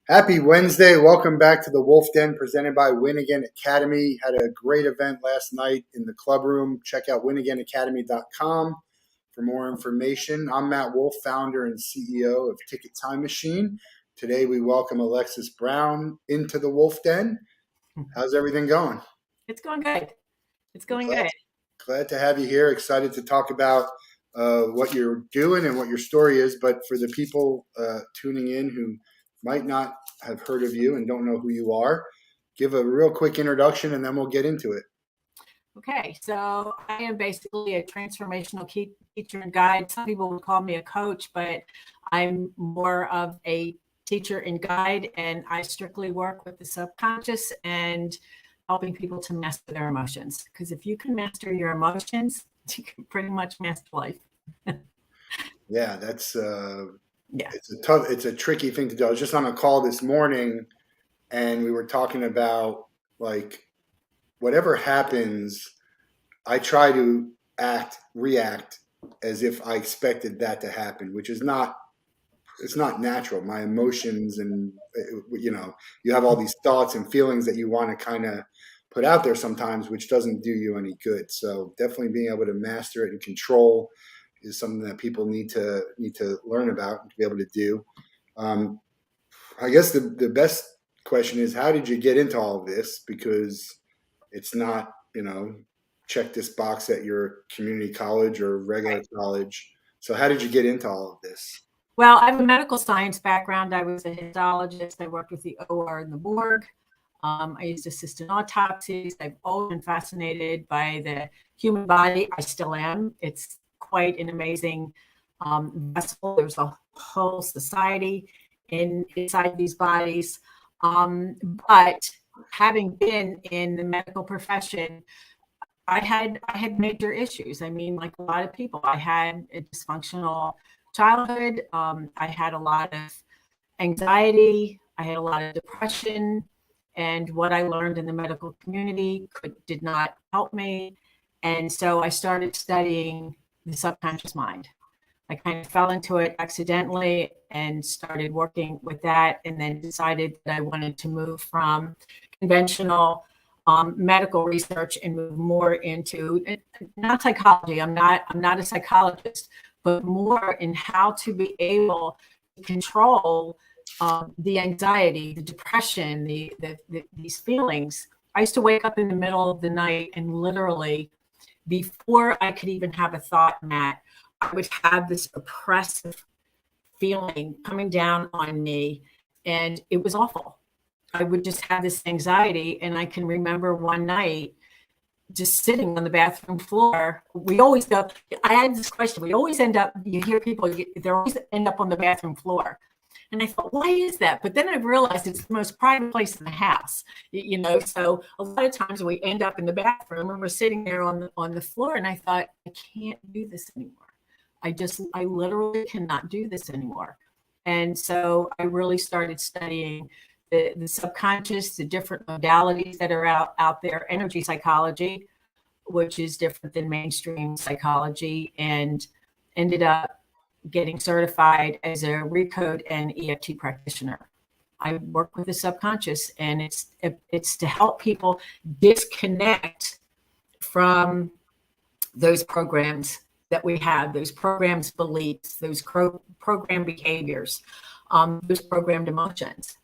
Happy Wednesday. Welcome back to the Wolff Den presented by Win Again Academy. Had a great event last night in the club room. Check out winagainacademy.com for more information. I'm Matt Wolff, founder and CEO of Ticket Time Machine. Today we welcome Alexis Brown into the Wolff Den. How's everything going? It's going good. It's going Glad, good. glad to have you here. Excited to talk about what you're doing and what your story is. But for the people tuning in who might not have heard of you and don't know who you are, give a real quick introduction and then we'll get into it. Okay, so I am basically a transformational teacher and guide. Some people would call me a coach, but I'm more of a teacher and guide, and I strictly work with the subconscious and helping people to master their emotions. Because if you can master your emotions, you can pretty much master life. Yeah, that's Yeah. it's a tricky thing to do. I was just on a call this morning and we were talking about like whatever happens, I try to react as if I expected that to happen, which is not, it's not natural. My emotions and, you have all these thoughts and feelings that you want to kind of put out there sometimes, which doesn't do you any good. So definitely being able to master it and control is something that people need to learn about and to be able to do. Um, I guess the best question is, how did you get into all of this? Because it's not, check this box at your community college or regular college. So how did you get into all of this? Well, I have a medical science background. I was a histologist. I worked with the OR and the morgue. I used to assist in autopsies. I've always been fascinated by the human body. I still am. It's quite an amazing vessel. There's a whole society inside these bodies. But having been in the medical profession, I had major issues. I mean, like a lot of people, I had a dysfunctional childhood. I had a lot of anxiety. I had a lot of depression. And what I learned in the medical community did not help me. And so I started studying the subconscious mind. I kind of fell into it accidentally and started working with that, and then decided that I wanted to move from conventional medical research and move more into not psychology. I'm not a psychologist, but more in how to be able to control the anxiety, the depression, these feelings. I used to wake up in the middle of the night and literally, before I could even have a thought, Matt, I would have this oppressive feeling coming down on me, and it was awful. I would just have this anxiety, and I can remember one night just sitting on the bathroom floor. We always go, I had this question. We always end up, you hear people, they always end up on the bathroom floor. And I thought, why is that? But then I realized it's the most private place in the house, So a lot of times we end up in the bathroom and we're sitting there on the floor. And I thought, I can't do this anymore. I literally cannot do this anymore. And so I really started studying the subconscious, the different modalities that are out there, energy psychology, which is different than mainstream psychology, and ended up getting certified as a recode and EFT practitioner. I work with the subconscious, and it's to help people disconnect from those programs that we have, those programs beliefs, those program behaviors, those programmed emotions.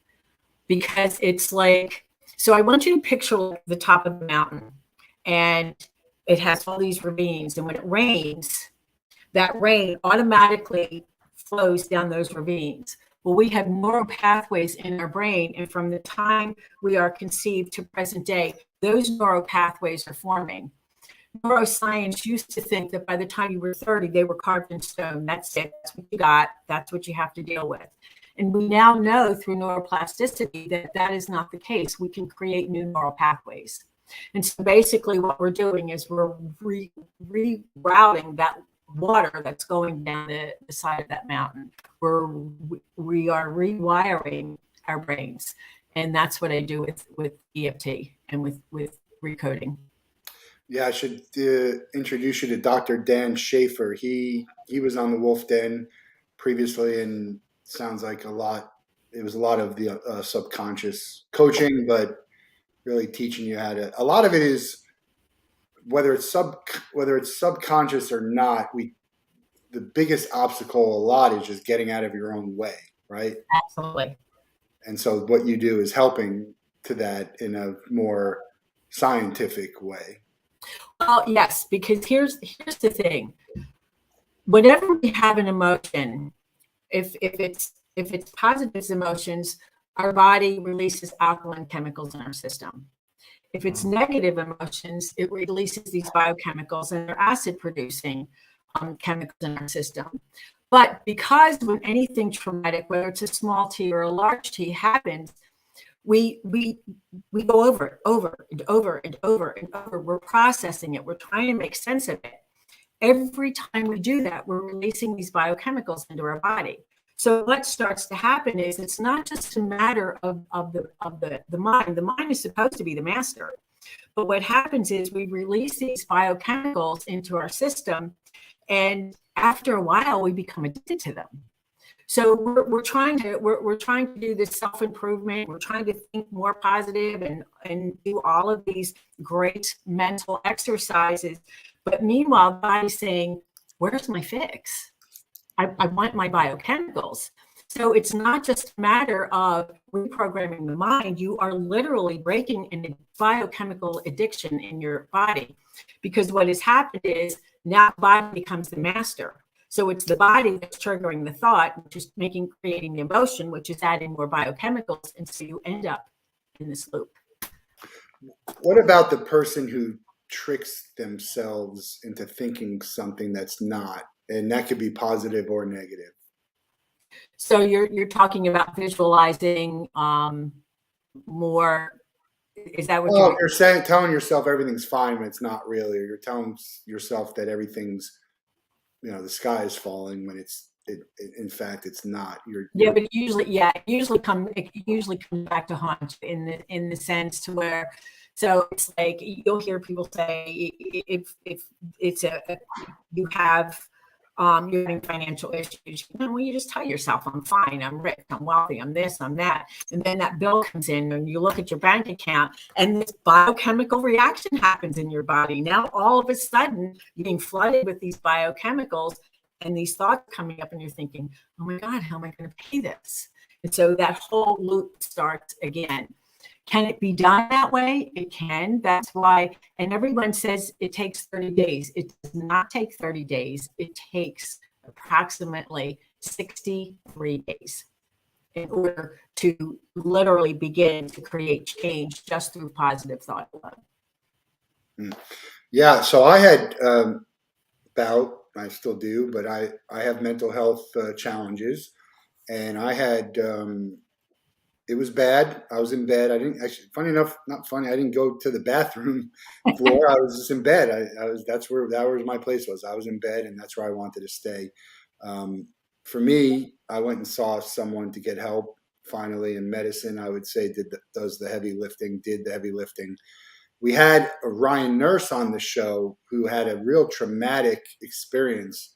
Because it's like, so I want you to picture the top of the mountain, and it has all these ravines, and when it rains, that rain automatically flows down those ravines. Well, we have neural pathways in our brain, and from the time we are conceived to present day, those neural pathways are forming. Neuroscience used to think that by the time you were 30, they were carved in stone. That's it. That's what you got. That's what you have to deal with. And we now know through neuroplasticity that that is not the case. We can create new neural pathways. And so basically what we're doing is we're rerouting that water that's going down the side of that mountain. We are rewiring our brains. And that's what I do with EFT and with recoding. Yeah, I should introduce you to Dr. Dan Schaefer. He was on the Wolff Den previously and sounds like a lot. it was a lot of the subconscious coaching, but really teaching you how to. A lot of it is whether it's subconscious or not. The biggest obstacle a lot is just getting out of your own way, right? Absolutely. And so what you do is helping to that in a more scientific way. Well, yes, because here's the thing. Whenever we have an emotion, if it's positive emotions, our body releases alkaline chemicals in our system. If it's negative emotions, it releases these biochemicals and they're acid producing chemicals in our system. But because when anything traumatic, whether it's a small t or a large t happens, we go over it over and over and over and over. We're processing it. We're trying to make sense of it. Every time we do that, we're releasing these biochemicals into our body. So what starts to happen is it's not just a matter of the mind. The mind is supposed to be the master. But what happens is we release these biochemicals into our system, and after a while, we become addicted to them. So we're trying to do this self-improvement. We're trying to think more positive and do all of these great mental exercises. But meanwhile, the body's saying, where's my fix? I want my biochemicals. So it's not just a matter of reprogramming the mind. You are literally breaking a biochemical addiction in your body, because what has happened is now the body becomes the master. So it's the body that's triggering the thought, which is creating the emotion, which is adding more biochemicals. And so you end up in this loop. What about the person who tricks themselves into thinking something that's not? And that could be positive or negative. So you're talking about visualizing more. Is that what you're saying? Telling yourself everything's fine when it's not really, or you're telling yourself that everything's, the sky is falling when in fact it's not. But it usually comes back to haunt in the sense to where, so it's like you'll hear people say if it's you have you're having financial issues, well, you just tell yourself, I'm fine, I'm rich, I'm wealthy, I'm this, I'm that. And then that bill comes in and you look at your bank account and this biochemical reaction happens in your body. Now, all of a sudden, you're being flooded with these biochemicals and these thoughts coming up and you're thinking, oh my God, how am I going to pay this? And so that whole loop starts again. Can it be done that way? It can. That's why, and everyone says it takes 30 days. It does not take 30 days. It takes approximately 63 days in order to literally begin to create change just through positive thought alone. Yeah, so I had I still do, but I have mental health challenges, and I had it was bad. I was in bed. I didn't actually. Funny enough, not funny. I didn't go to the bathroom floor. I was just in bed. That was my place was. I was in bed, and that's where I wanted to stay. For me, I went and saw someone to get help. Finally, in medicine, I would say did the heavy lifting. We had a Ryan Nurse on the show who had a real traumatic experience,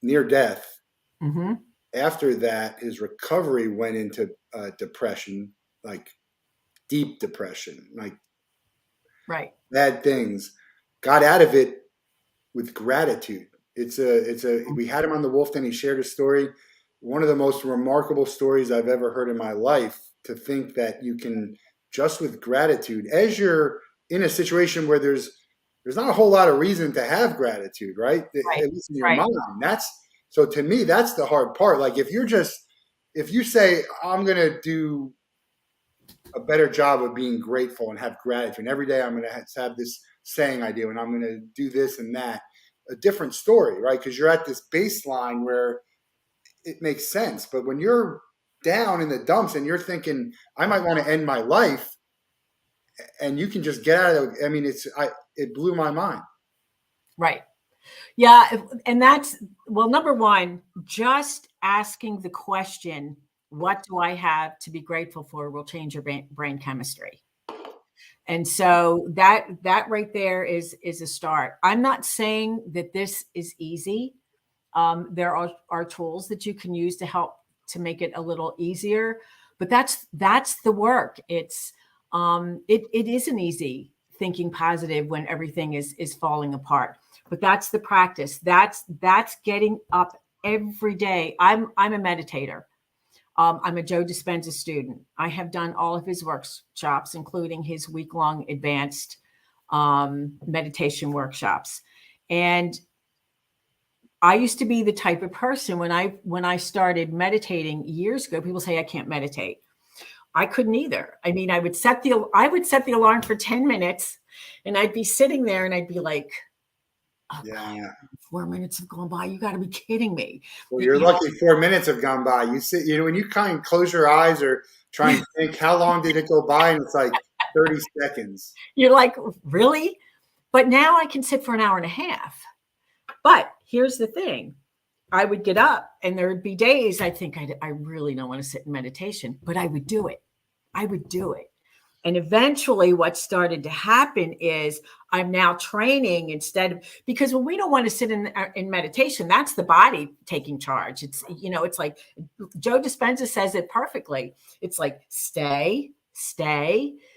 near death. Mm-hmm. After that, his recovery went into depression, like deep depression, like right, bad things. Got out of it with gratitude. We had him on the Wolff, and he shared a story. One of the most remarkable stories I've ever heard in my life, to think that you can, just with gratitude, as you're in a situation where there's not a whole lot of reason to have gratitude, right? At least in your mind. So to me, that's the hard part. Like if you say, I'm going to do a better job of being grateful and have gratitude, and every day I'm going to have this saying I do, and I'm going to do this and that, a different story, right? Because you're at this baseline where it makes sense. But when you're down in the dumps and you're thinking, I might want to end my life, and you can just get out of it. I mean, it blew my mind. Right. Yeah. And that's, well, number one, just asking the question, what do I have to be grateful for, will change your brain chemistry. And so that right there is a start. I'm not saying that this is easy. There are tools that you can use to help make it a little easier. But that's the work. It's it isn't easy thinking positive when everything is falling apart. But that's the practice. That's getting up every day. I'm a meditator. I'm a Joe Dispenza student. I have done all of his workshops, including his week-long advanced meditation workshops. And I used to be the type of person when I started meditating years ago, people say I can't meditate. I couldn't either. I mean, I would set the alarm for 10 minutes and I'd be sitting there and I'd be like, oh, Yeah. God, 4 minutes have gone by. You got to be kidding me. Well, you're lucky 4 minutes have gone by. You sit, when you kind of close your eyes or try and think, how long did it go by? And it's like 30 seconds. You're like, really? But now I can sit for an hour and a half. But here's the thing. I would get up and there would be days I think I really don't want to sit in meditation, but I would do it. And eventually what started to happen is I'm now training because when we don't want to sit in meditation, that's the body taking charge. It's, it's like Joe Dispenza says it perfectly. It's like, stay.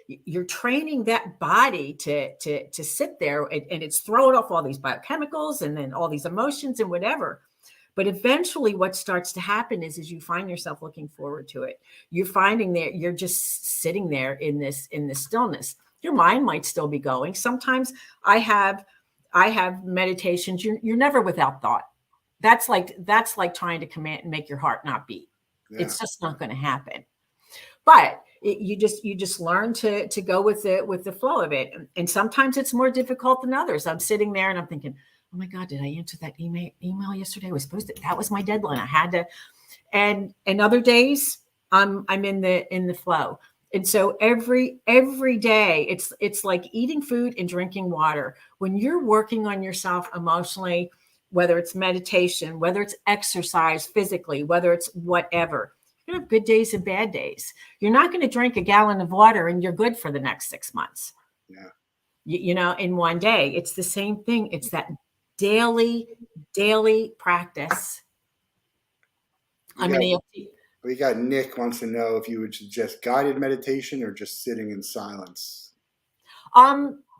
You're training that body to sit there and it's throwing off all these biochemicals and then all these emotions and whatever. But eventually what starts to happen is you find yourself looking forward to it. You're finding that you're just sitting there in this stillness. Your mind might still be going. Sometimes I have meditations. You're never without thought. That's like trying to command and make your heart not beat. Yeah. It's just not going to happen. But you just learn to go with the flow of it. And sometimes it's more difficult than others. I'm sitting there and I'm thinking, oh my God, did I answer that email yesterday? That was my deadline. I had to, and other days I'm in the flow. And so every day it's like eating food and drinking water. When you're working on yourself emotionally, whether it's meditation, whether it's exercise physically, whether it's whatever, you're gonna have good days and bad days. You're not going to drink a gallon of water and you're good for the next 6 months. Yeah. In one day. It's the same thing. It's that daily practice. We got Nick wants to know if you would suggest guided meditation or just sitting in silence.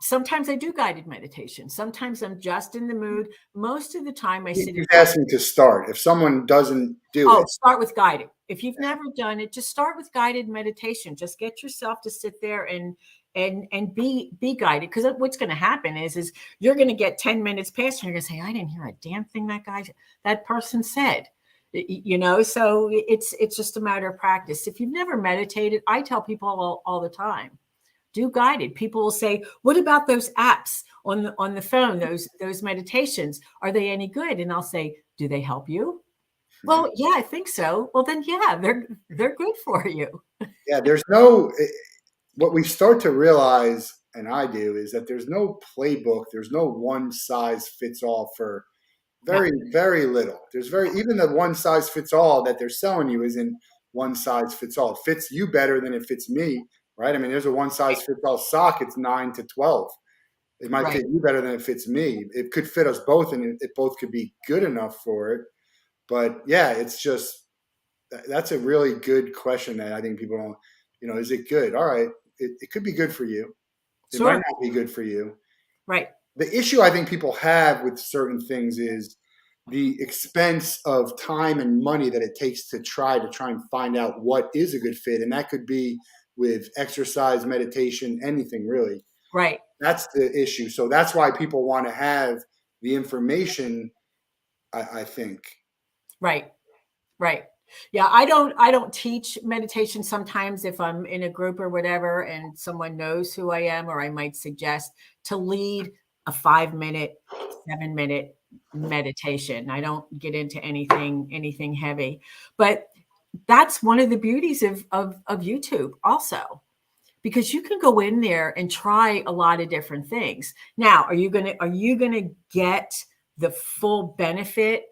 Sometimes I do guided meditation. Sometimes I'm just in the mood. Most of the time I sit. He's asking to start. If someone doesn't do it. Start with guided. If you've never done it, just start with guided meditation. Just get yourself to sit there and be guided. Because what's going to happen is you're going to get 10 minutes past and you're going to say, I didn't hear a damn thing that person said. So it's just a matter of practice. If you've never meditated, I tell people all the time, do guided. People will say, what about those apps on the phone, those meditations? Are they any good? And I'll say, do they help you? Well, yeah, I think so. Well, then, yeah, they're good for you. Yeah, what we start to realize, and I do, is that there's no playbook. There's no one size fits all for very, very little. Even the one size fits all that they're selling you isn't one size fits all. It fits you better than it fits me, right? I mean, there's a one size fits all sock. It's 9 to 12. It might fit you better than it fits me. It could fit us both, and it both could be good enough for it. But yeah, that's a really good question that I think people don't, is it good? All right. It could be good for you. It might not be good for you. Right. The issue I think people have with certain things is the expense of time and money that it takes to try and find out what is a good fit. And that could be with exercise, meditation, anything really. Right. That's the issue. So that's why people want to have the information, I think. Right. Yeah, I don't teach meditation. Sometimes if I'm in a group or whatever and someone knows who I am, or I might suggest to lead a 5-minute, 7-minute meditation. I don't get into anything heavy, but that's one of the beauties of YouTube also, because you can go in there and try a lot of different things. Now, are you going to get the full benefit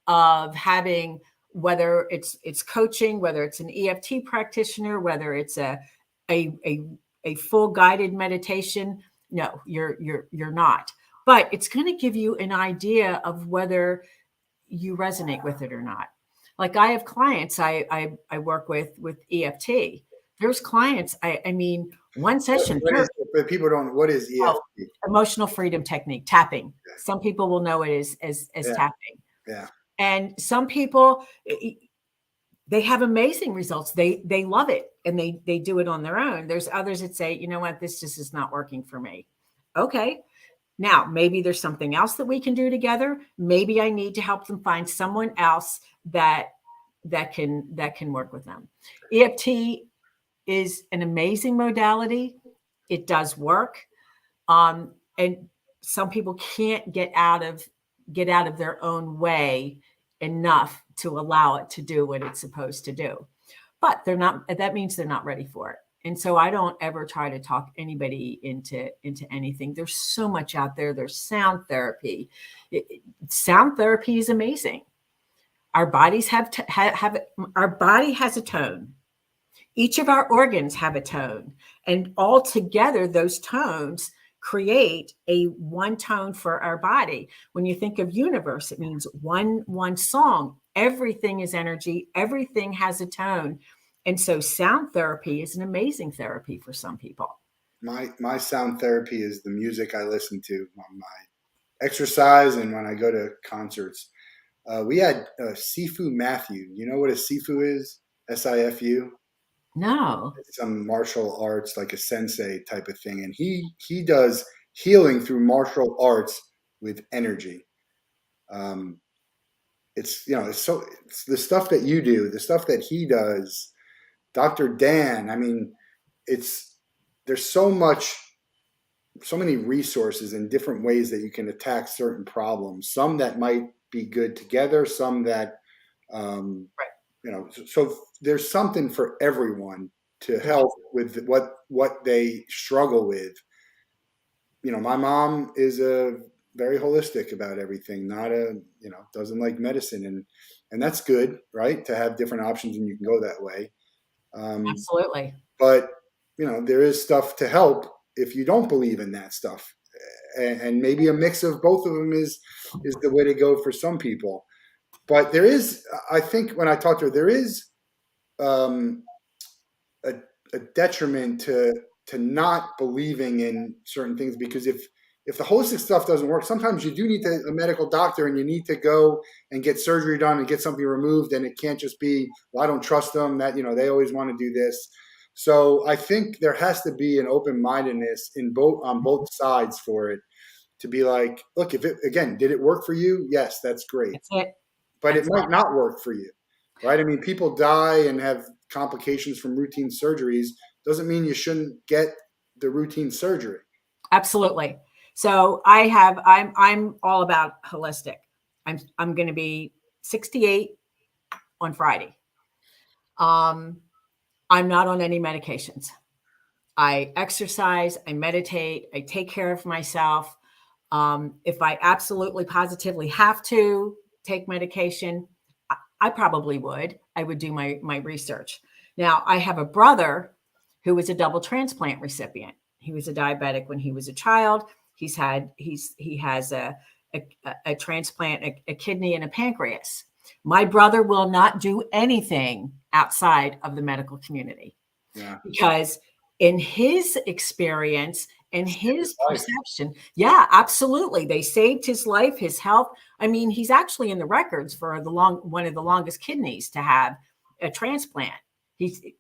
of having, whether it's coaching, whether it's an EFT practitioner, whether it's a full guided meditation? No, you're not. But it's going to give you an idea of whether you resonate with it or not. Like I have clients I work with EFT. There's clients, I mean, one session, What is, but people don't, what is oh, EFT? emotional freedom technique, tapping. Some people will know it as Yeah. tapping. Yeah. And some people, they have amazing results. They love it and they do it on their own. There's others that say, you know what, this just is not working for me. Okay. Now, maybe there's something else that we can do together. Maybe I need to help them find someone else that can work with them. EFT is an amazing modality. It does work. And some people can't get out of their own way enough to allow it to do what it's supposed to do. But they're not, that means they're not ready for it. And so I don't ever try to talk anybody into anything. There's so much out there. There's sound therapy. Sound therapy is amazing. Our bodies have our body has a tone. Each of our organs have a tone, and all together those tones create a one tone for our body. When you think of universe, it means one song. Everything is energy. Everything has a tone. And so sound therapy is an amazing therapy for some people. My sound therapy is the music I listen to on my exercise and when I go to concerts. We had Sifu Matthew. You know what a Sifu is? SIFU. No. It's some martial arts, like a sensei type of thing, and he does healing through martial arts with energy. Um, it's it's the stuff that you do, the stuff that he does. Dr. Dan. I mean, it's there's so many resources and different ways that you can attack certain problems. Some that might be good together, some that um, Right. so there's something for everyone to help with what they struggle with. My mom is a very holistic about everything, not doesn't like medicine, and that's good, right? To have different options and you can go that way. Um, Absolutely. but there is stuff to help if you don't believe in that stuff, and maybe a mix of both of them is the way to go for some people. But there is, I think, when I talk to her, there is um, a, a detriment to not believing in certain things, because if the holistic stuff doesn't work, sometimes you do need a medical doctor and you need to go and get surgery done and get something removed, and it can't just be, well, I don't trust them, that they always want to do this. So I think there has to be an open-mindedness on both sides for it, to be like, look, if it, again, did it work for you? Yes, that's great. That's it. But it That's might not work for you, right? I mean, people die and have complications from routine surgeries. Doesn't mean you shouldn't get the routine surgery. Absolutely. So I'm all about holistic. I'm going to be 68 on Friday. I'm not on any medications. I exercise, I meditate, I take care of myself. If I absolutely positively have to take medication, I probably would. I would do my research. Now, I have a brother who was a double transplant recipient. He was a diabetic when he was a child. He has a transplant, a kidney and a pancreas. My brother will not do anything outside of the medical community. Yeah. Because in his experience, in his perception, yeah, absolutely. They saved his life, his health. I mean, he's actually in the records for one of the longest kidneys to have a transplant.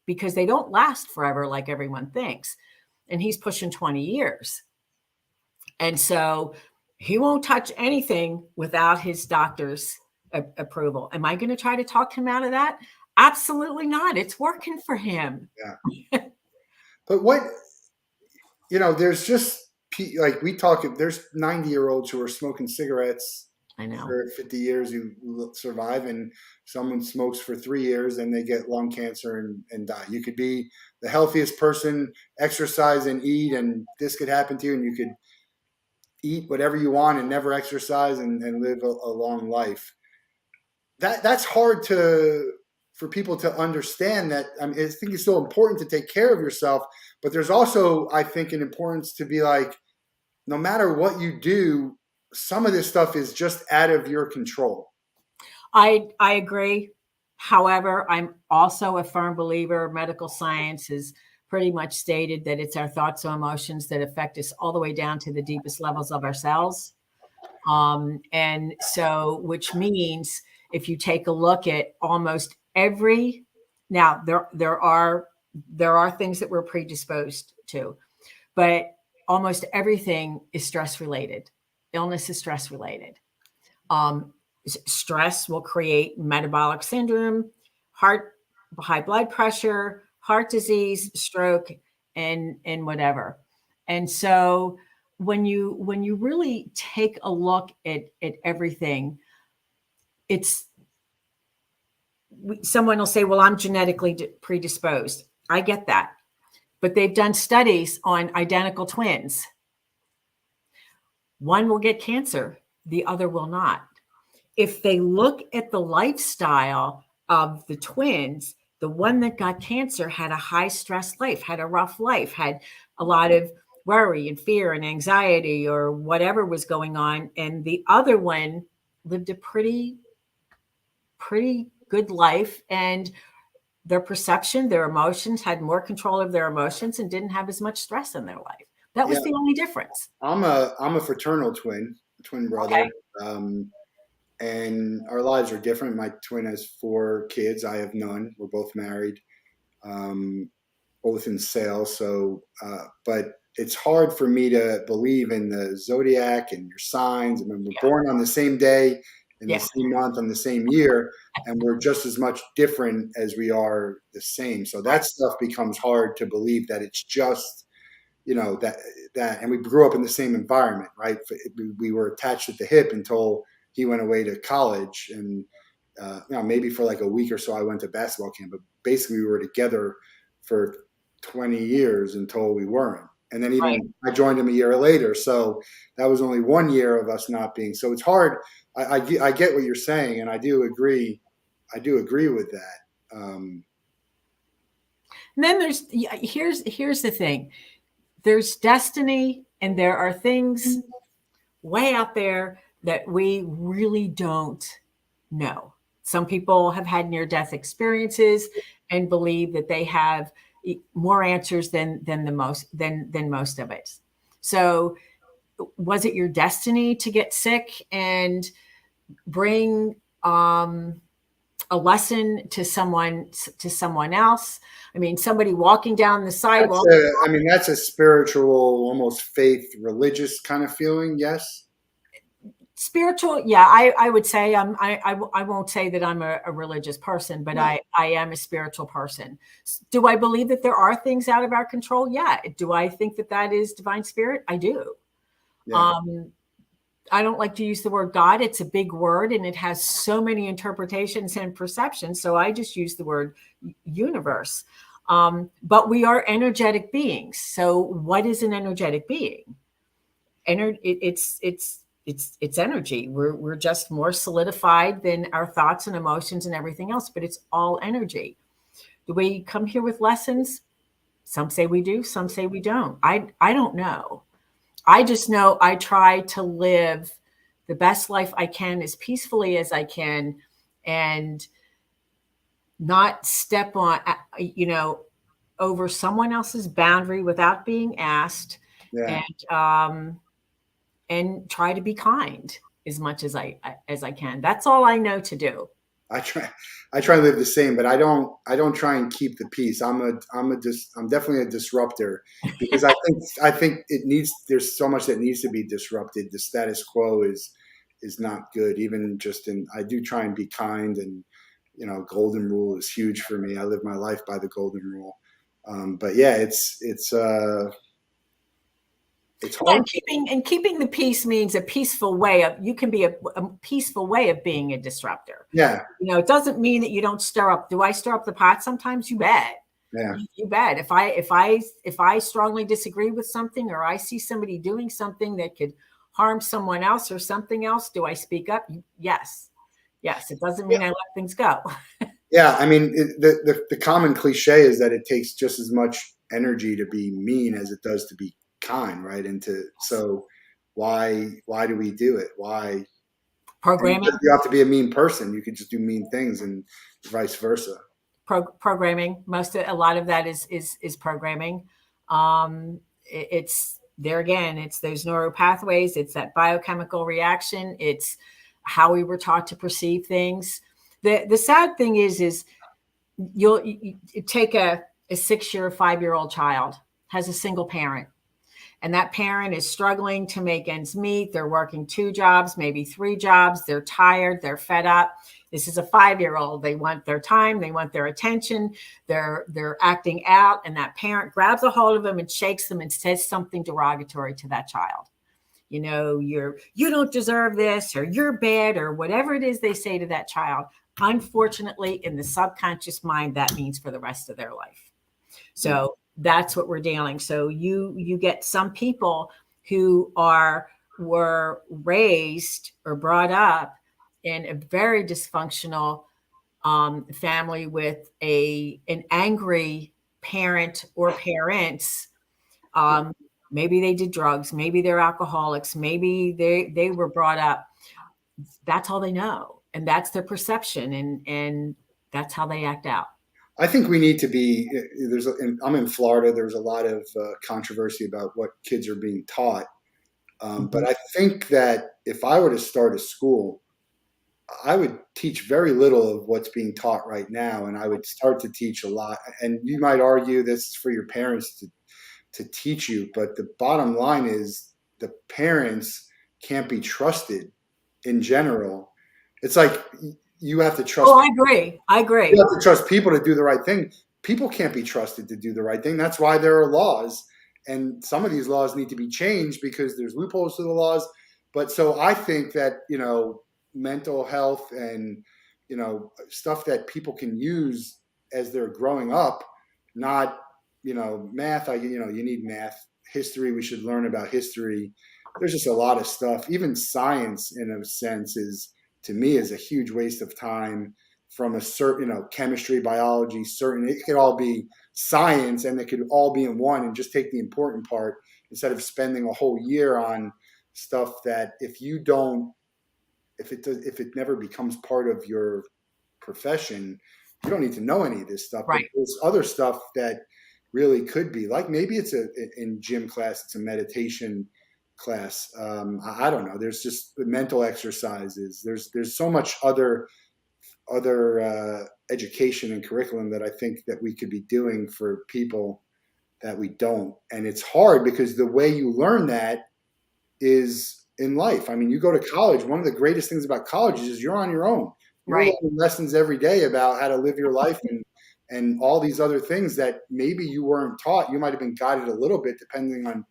Because they don't last forever like everyone thinks. And he's pushing 20 years. And so he won't touch anything without his doctor's approval. Am I going to try to talk him out of that? Absolutely not. It's working for him. Yeah. But there's just, like we talk, there's 90-year-olds who are smoking cigarettes for 50 years who survive, and someone smokes for 3 years and they get lung cancer and die. You could be the healthiest person, exercise and eat, and this could happen to you, and you could eat whatever you want and never exercise and live a long life. That's hard for people to understand. That, I mean, I think it's so important to take care of yourself, but there's also, I think, an importance to be like, no matter what you do, some of this stuff is just out of your control. I agree. However, I'm also a firm believer medical science has pretty much stated that it's our thoughts and emotions that affect us all the way down to the deepest levels of ourselves. And so, which means if you take a look at almost every, now there are things that we're predisposed to, but almost everything is stress related. Illness is stress related. Um, Stress will create metabolic syndrome, high blood pressure, heart disease, stroke, and whatever. And so when you really take a look at everything, it's someone will say, "Well, I'm genetically predisposed." I get that, but they've done studies on identical twins. One will get cancer, the other will not. If they look at the lifestyle of the twins, the one that got cancer had a high stress life, had a rough life, had a lot of worry and fear and anxiety or whatever was going on. And the other one lived a pretty good life. And their perception, their emotions, had more control of their emotions and didn't have as much stress in their life. That Yeah, was the only difference. I'm a fraternal twin brother. Okay. Um, and our lives are different. My twin has 4 kids. I have none. We're both married, um, both in sales. So, but it's hard for me to believe in the zodiac and your signs. I mean, we're Yeah. born on the same day, in the Yeah. same month, on the same year, and we're just as much different as we are the same. So that Right. stuff becomes hard to believe that it's just that and we grew up in the same environment, right? We were attached at the hip until he went away to college, and maybe for like a week or so I went to basketball camp, but basically we were together for 20 years until we weren't. And then Right. even I joined him a year later, so that was only 1 year of us not being. So it's hard. I get what you're saying, and I do agree. I do agree with that. And then here's the thing. There's destiny and there are things way out there that we really don't know. Some people have had near death experiences and believe that they have more answers than most of it. So was it your destiny to get sick and bring a lesson to someone else? I mean, somebody walking down the sidewalk. I mean, that's a spiritual, almost faith, religious kind of feeling. Yes. Spiritual, yeah, I would say I won't say that I'm a religious person, but No. I am a spiritual person. Do I believe that there are things out of our control? Yeah. Do I think that that is divine spirit? I do. Yeah. Um, I don't like to use the word God. It's a big word and it has so many interpretations and perceptions. So I just use the word universe. But we are energetic beings. So what is an energetic being? It's energy. We're just more solidified than our thoughts and emotions and everything else, but it's all energy. Do we come here with lessons? Some say we do, some say we don't. I don't know. I just know I try to live the best life I can as peacefully as I can and not step on over someone else's boundary without being asked, Yeah. and try to be kind as much as I can. That's all I know to do. I try. I try to live the same, but I don't try and keep the peace. I'm definitely a disruptor because I think it needs. There's so much that needs to be disrupted. The status quo is not good. Even just in, I do try and be kind, and golden rule is huge for me. I live my life by the golden rule. But yeah, it's Yeah, hard. and keeping the peace means a peaceful way of you can be a peaceful way of being a disruptor. Yeah, It doesn't mean that you don't stir up. Do I stir up the pot sometimes? You bet. yeah, You bet. If I strongly disagree with something or I see somebody doing something that could harm someone else or something else, do I speak up? Yes. Yes. It doesn't yeah. mean I let things go. Yeah, I mean, the common cliche is that it takes just as much energy to be mean as it does to be kind, right? So why do we do it? Why? And Programming. you have to be a mean person. You could just do mean things and vice versa. Programming. A lot of that is programming. It's there again. It's those neural pathways. It's that biochemical reaction. It's how we were taught to perceive things. The sad thing is you take a 6-year, 5-year-old child, has a single parent, and that parent is struggling to make ends meet. They're working 2 jobs, maybe 3 jobs. They're tired. They're fed up. This is a 5-year-old. They want their time. They want their attention. They're acting out, and that parent grabs a hold of them and shakes them and says something derogatory to that child. You know, you don't deserve this, or you're bad, or whatever it is they say to that child. Unfortunately, in the subconscious mind, that means for the rest of their life. So that's what we're dealing. So you get some people who were raised or brought up in a very dysfunctional family with an angry parent or parents. Maybe they did drugs. Maybe they're alcoholics. Maybe they were brought up. That's all they know, and that's their perception, and that's how they act out. I think we need to be. I'm in Florida. There's a lot of controversy about what kids are being taught. But I think that if I were to start a school, I would teach very little of what's being taught right now, and I would start to teach a lot. And you might argue this is for your parents to teach you, but the bottom line is the parents can't be trusted in general. It's like you have to trust. Oh, I agree. You have to trust people to do the right thing. People can't be trusted to do the right thing. That's why there are laws, and some of these laws need to be changed because there's loopholes to the laws. But so I think that mental health and stuff that people can use as they're growing up, not math. You need math. History, we should learn about history. There's just a lot of stuff. Even science, in a sense, to me is a huge waste of time. From a certain chemistry, biology, it could all be science, and it could all be in one, and just take the important part instead of spending a whole year on stuff that if it never becomes part of your profession, you don't need to know any of this stuff. Right. But there's other stuff that really could be, like, maybe it's in gym class, it's a meditation class. I don't know. There's just mental exercises. There's so much other education and curriculum that I think that we could be doing for people that we don't. And it's hard because the way you learn that is in life. I mean, you go to college. One of the greatest things about college is you're on your own. You're learning lessons every day about how to live your life and all these other things that maybe you weren't taught. You might have been guided a little bit depending on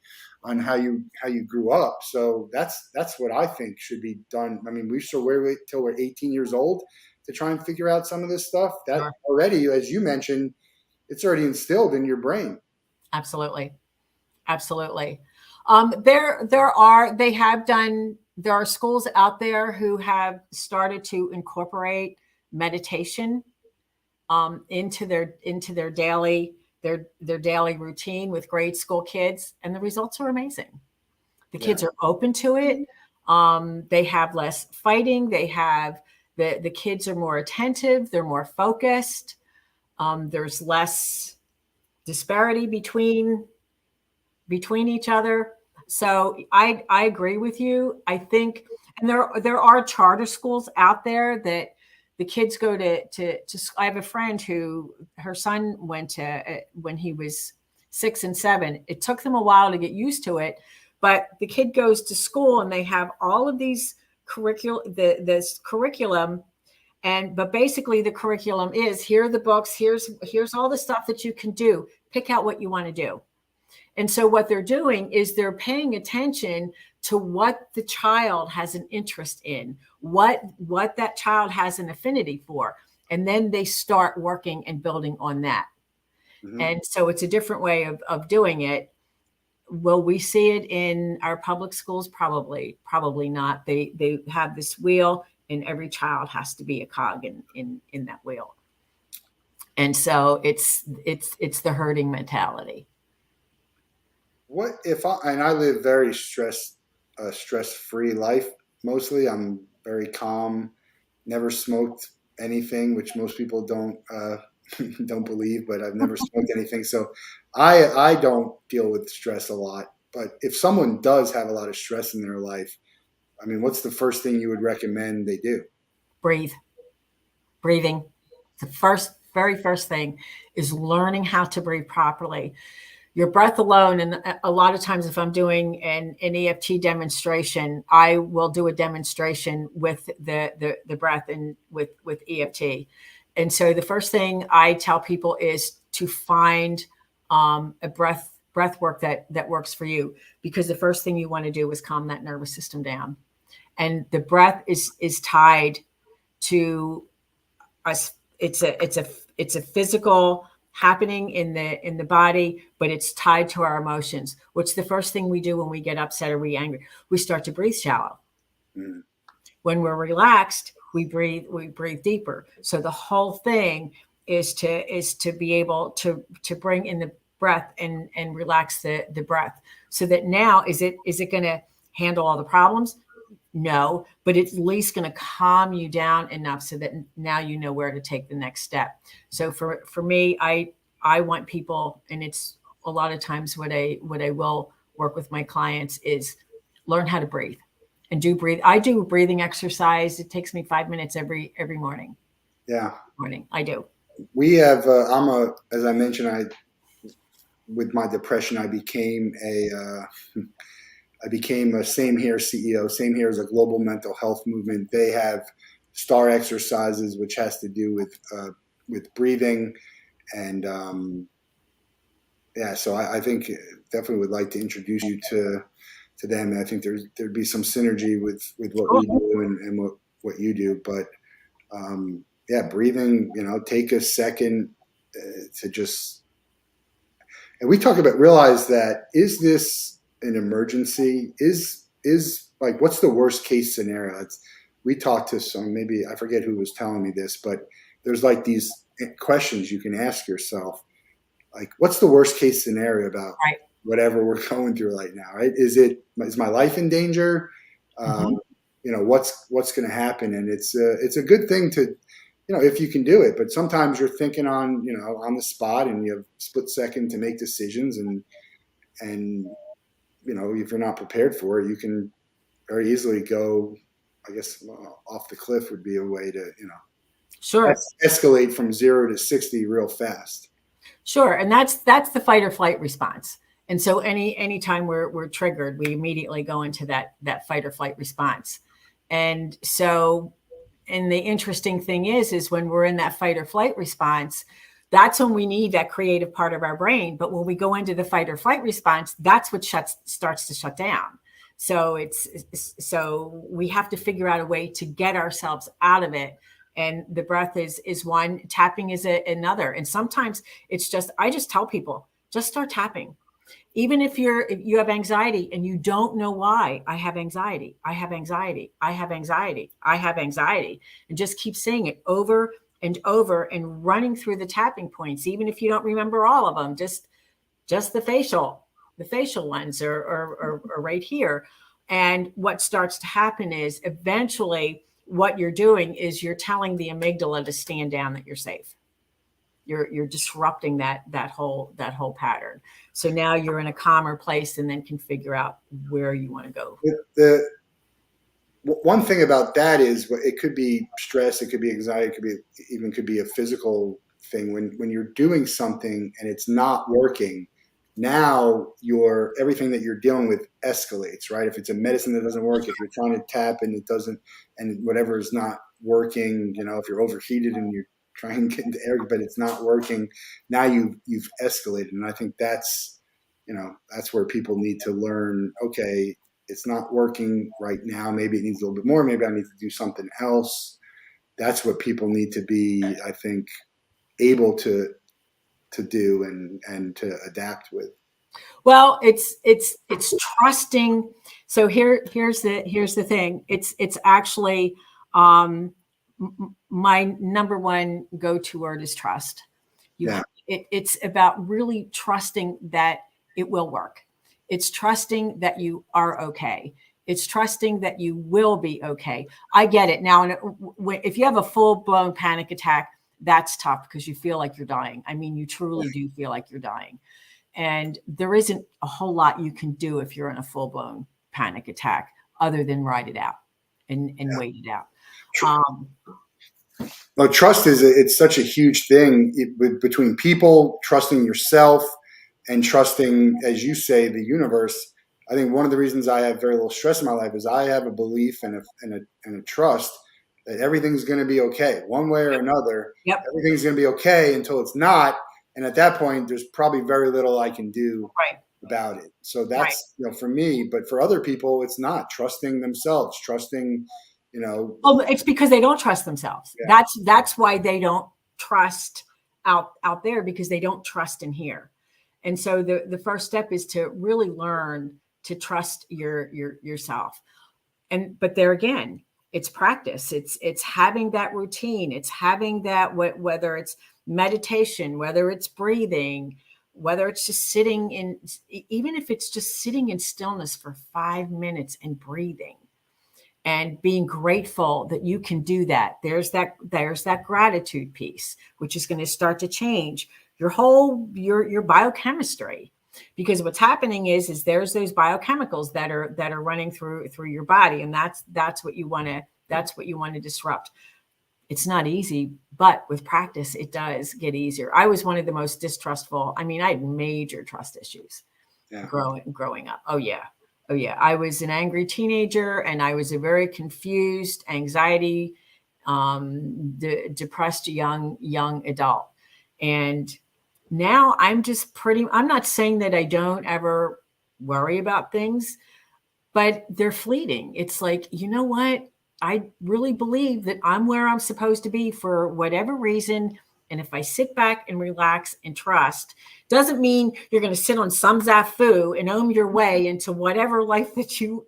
how you grew up. So that's what I think should be done. I mean, we should wait till we're 18 years old to try and figure out some of this stuff. That already, as you mentioned, it's already instilled in your brain. Absolutely. There are schools out there who have started to incorporate meditation into their daily routine with grade school kids, and the results are amazing. The kids are open to it. They have less fighting. They have the kids are more attentive. They're more focused. There's less disparity between each other. So I agree with you. I think, and there are charter schools out there that the kids go to. I have a friend who her son went to when he was 6 and 7. It took them a while to get used to it, but the kid goes to school and they have all of these this curriculum. But basically the curriculum is, here are the books, here's all the stuff that you can do. Pick out what you want to do. And so what they're doing is they're paying attention to what the child has an interest in, what that child has an affinity for. And then they start working and building on that. Mm-hmm. And so it's a different way of doing it. Will we see it in our public schools? Probably not. They have this wheel, and every child has to be a cog in that wheel. And so it's the herding mentality. What if I live very stress-free life mostly. I'm very calm, never smoked anything, which most people don't don't believe, but I've never smoked anything. So I don't deal with stress a lot. But if someone does have a lot of stress in their life, I mean, what's the first thing you would recommend they do? Breathe. Breathing. The very first thing is learning how to breathe properly. Your breath alone, and a lot of times if I'm doing an EFT demonstration, I will do a demonstration with the breath and with EFT. And so the first thing I tell people is to find a breath work that works for you, because the first thing you want to do is calm that nervous system down. And the breath is tied to us. It's a physical happening in the body, but it's tied to our emotions. What's the first thing we do when we get upset or we angry? We start to breathe shallow. Mm. When we're relaxed, we breathe deeper. So the whole thing is to be able to bring in the breath and relax the breath, so that now is it going to handle all the problems? No, but it's at least going to calm you down enough so that now you know where to take the next step. So for me, I want people, and it's a lot of times what I will work with my clients is learn how to breathe and breathe. I do a breathing exercise. It takes me 5 minutes every morning. Yeah. I do. We have, as I mentioned, with my depression, I became a Same Here CEO. Same Here is a global mental health movement. They have star exercises, which has to do with breathing, and yeah. So I think definitely would like to introduce you to them. And I think there'd be some synergy with what we do and what you do. But yeah, breathing. Take a second to just. And we talk about, realize that, is this an emergency? Is like, what's the worst case scenario? We talked to some, maybe I forget who was telling me this, but there's like these questions you can ask yourself, like, what's the worst case scenario about Right. whatever we're going through right now? Right? Is my life in danger? What's going to happen? And it's a good thing to, if you can do it, but sometimes you're thinking on the spot, and you have split second to make decisions, and if you're not prepared for it, you can very easily go, I guess, off the cliff would be a way to, Sure. escalate from 0 to 60 real fast. Sure. And that's the fight or flight response. And so anytime we're triggered, we immediately go into that fight or flight response. And so, and the interesting thing is when we're in that fight or flight response, that's when we need that creative part of our brain. But when we go into the fight or flight response, that's what starts to shut down. So so we have to figure out a way to get ourselves out of it. And the breath is one, tapping is another. And sometimes it's I just tell people, just start tapping. Even if you have anxiety and you don't know why. I have anxiety. I have anxiety. I have anxiety. I have anxiety. And just keep saying it over and over and running through the tapping points. Even if you don't remember all of them, just the facial ones are right here. And what starts to happen is eventually what you're doing is you're telling the amygdala to stand down, that you're safe. You're disrupting that whole pattern. So now you're in a calmer place, and then can figure out where you want to go. The one thing about that is, it could be stress, it could be anxiety, it could be a physical thing. When you're doing something and it's not working, now everything that you're dealing with escalates, right? If it's a medicine that doesn't work, if you're trying to tap and it doesn't, and whatever is not working, if you're overheated and you're trying to get into air, but it's not working, now you've escalated. And I think that's where people need to learn, okay, it's not working right now. Maybe it needs a little bit more. Maybe I need to do something else. That's what people need to be, I think, able to do and to adapt with. Well, it's trusting. So here's the thing. It's actually my number one go-to word is trust. It's about really trusting that it will work. It's trusting that you are okay. It's trusting that you will be okay. I get it. Now, if you have a full-blown panic attack, that's tough because you feel like you're dying. I mean, you truly do feel like you're dying. And there isn't a whole lot you can do if you're in a full-blown panic attack other than ride it out and wait it out. Well, trust it's such a huge thing between people, trusting yourself and trusting, as you say, the universe. I think one of the reasons I have very little stress in my life is I have a belief and a trust that everything's going to be okay, one way or another. Yep. Everything's going to be okay until it's not, and at that point, there's probably very little I can do about it. So that's for me, but for other people, it's not trusting themselves, trusting. Well, it's because they don't trust themselves. Yeah. That's why they don't trust out there, because they don't trust in here. And so the first step is to really learn to trust yourself. But there again, it's practice. It's having that routine. It's having that, whether it's meditation, whether it's breathing, whether it's just even if it's just sitting in stillness for 5 minutes and breathing and being grateful that you can do that. There's that gratitude piece, which is going to start to change your whole your biochemistry. Because what's happening is there's those biochemicals that are running through your body, and that's what you want to disrupt. It's not easy, but with practice, it does get easier. I was one of the most distrustful. I mean, I had major trust issues growing up. Oh yeah. I was an angry teenager, and I was a very confused, anxiety, depressed young adult. And now I'm not saying that I don't ever worry about things, but they're fleeting. It's like, you know what? I really believe that I'm where I'm supposed to be for whatever reason. And if I sit back and relax and trust, doesn't mean you're going to sit on some zafu and own your way into whatever life that you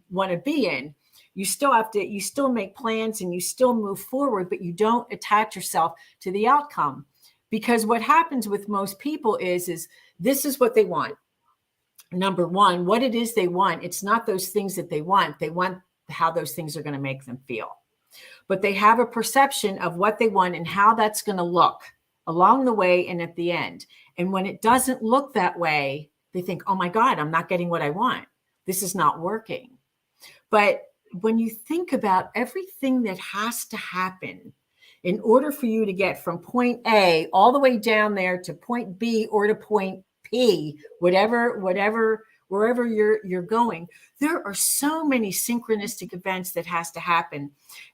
want to be in. You still make plans and you still move forward, but you don't attach yourself to the outcome. Because what happens with most people is this is what they want. Number one, what it is they want, it's not those things that they want. They want how those things are going to make them feel. But they have a perception of what they want and how that's going to look along the way and at the end. And when it doesn't look that way, they think, oh my God, I'm not getting what I want. This is not working. But when you think about everything that has to happen in order for you to get from point A all the way down there to point B or to point P, wherever you're going, there are so many synchronistic events that has to happen.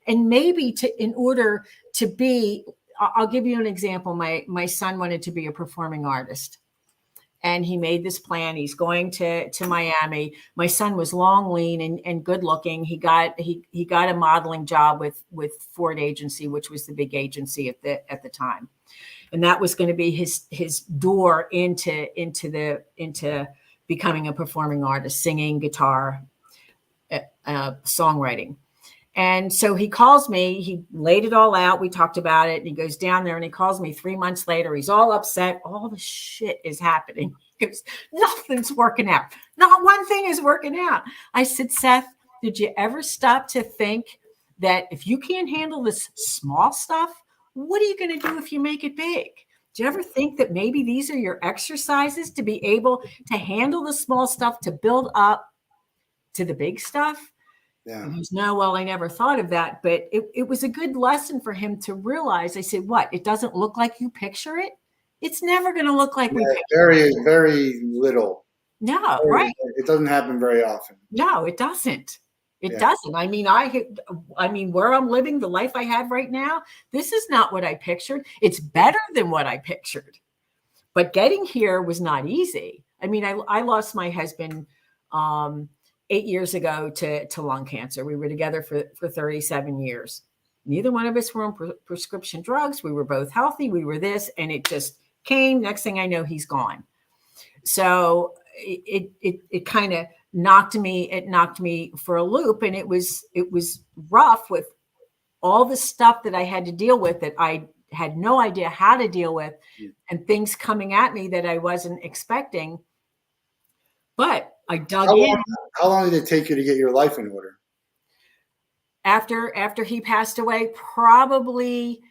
And maybe in order to be, I'll give you an example. My son wanted to be a performing artist, and he made this plan. He's going to Miami. My son was long, lean, and good looking. He got a modeling job with Ford Agency, which was the big agency at the time. And that was going to be his door into becoming a performing artist, singing, guitar, songwriting. And so he calls me, he laid it all out. We talked about it, and he goes down there and he calls me 3 months later. He's all upset. All the shit is happening. He goes, nothing's working out. Not one thing is working out. I said, Seth, did you ever stop to think that if you can't handle this small stuff, what are you going to do if you make it big? Do you ever think that maybe these are your exercises to be able to handle the small stuff, to build up to the big stuff? Yeah. He goes, no, well, I never thought of that. But it was a good lesson for him to realize. I said, what? It doesn't look like you picture it? It's never going to look like we picture it. Very little. No, right. It doesn't happen very often. No, it doesn't. It doesn't. I mean, where I'm living, the life I have right now, this is not what I pictured. It's better than what I pictured. But getting here was not easy. I mean, I lost my husband 8 years ago to lung cancer. We were together for 37 years. Neither one of us were on prescription drugs. We were both healthy. We were this, and it just came. Next thing I know, he's gone. So it kind of knocked me for a loop, and it was rough with all the stuff that I had to deal with that I had no idea how to deal with, and things coming at me that I wasn't expecting. But I dug in. How long did it take you to get your life in order? After he passed away, probably